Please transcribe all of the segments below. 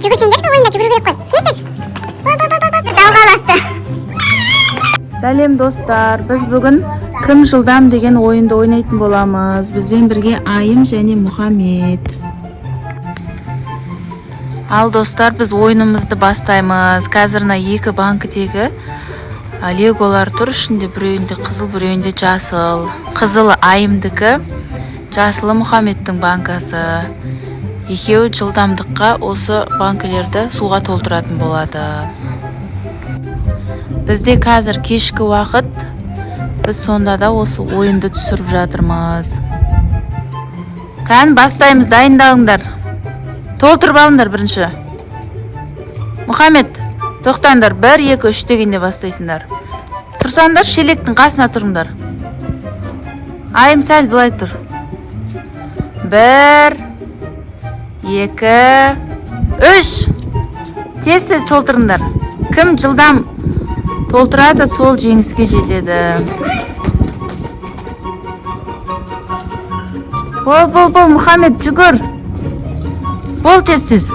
Жүгірсеңдерші ойында жүгіру керек қой. Тез. Дауғаласты. Сәлем достар, біз бүгін кім жылдам деген ойынды ойнайтын боламыз. Бізбен бірге Айым және Мұхаммед. Ал достар, біз ойынымызды бастаймыз. Қазірна екі банкідегі леголар тұр. Ішінде біреуінде қызыл, біреуінде жасыл. Қызылы Айымдікі, жасылы Мұхаммедтің банкасы. Екеуі жылдамдыққа осы банкілерді суға толтыратын болады. Бізде қазір кешкі уақыт. Біз сонда да осы ойынды түсіріп жатырмыз. Кән бастаймыз, дайындалыңдар. Толтырып алыңдар бірінші. Мұхаммед, тоқтаңдар. 1, 2, 3 дегенде бастайсыңдар. Тұрсаңдар, шелектің қасына тұрыңдар. Айым сәл былай тұр. 1, 2, 3. Тез толтырыңдар. Кім жылдам толтырады, сол жеңіске жетеді. Бол, Мұхаммед, жүгір. Бол тез.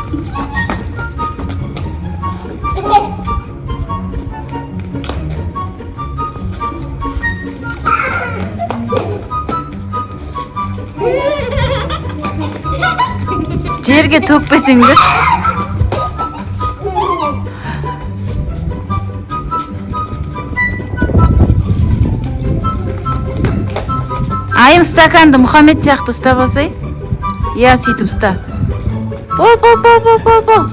Жерге төкпесеңдер. Айым стаканды Мұхаммед сияқты ұста басай. Иә, сөйтіп ұста. Бол.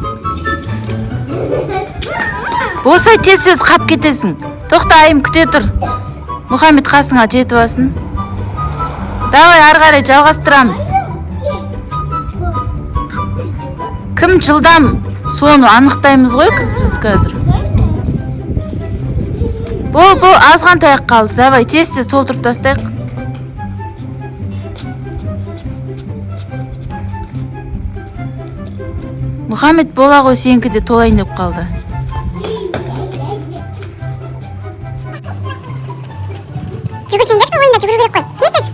Болсай тез қап кетесің. Тоқта, Айым күте тұр. Мұхаммед қасыңа жетіп асын. Давай, ары қарай жалғастырамыз. Кім жылдам соны анықтаймыз ғой біз қазір. Бол, азған таяқ қалды. Давай, тез толтырып тастайық. Мұхаммед бола ғой, сенікі де толайын деп қалды. Жүгірсеңдерші ойында жүгіру керек қой. Тез.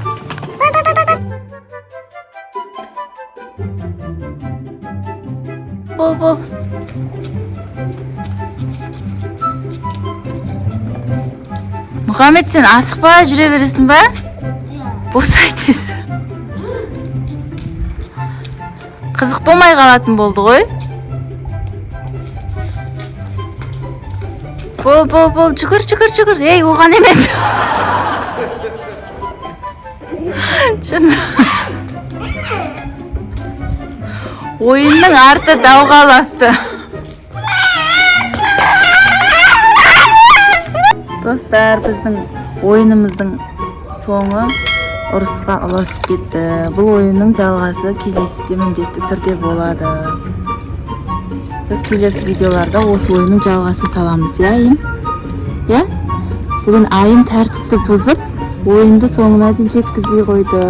Бол. Мұхаммед, сен асықпа жүре бересің ба? Босай тез. Қызық болмай қалатын болды ғой. Бол, жүгір. Ей, оған емес. Ойынның арты дауғаласты. Достар, біздің ойынымыздың соңы ұрысқа ұласып кетті. Бұл ойынның жалғасы келесіде міндетті түрде болады. Біз келесі видеоларда осы ойынның жалғасын саламыз, иә, Айым? Иә? Бүгін Айым тәртіпті бұзып, ойынды соңына дейін жеткізбей қойды.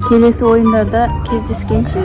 Келесі ойындарда кездескенше.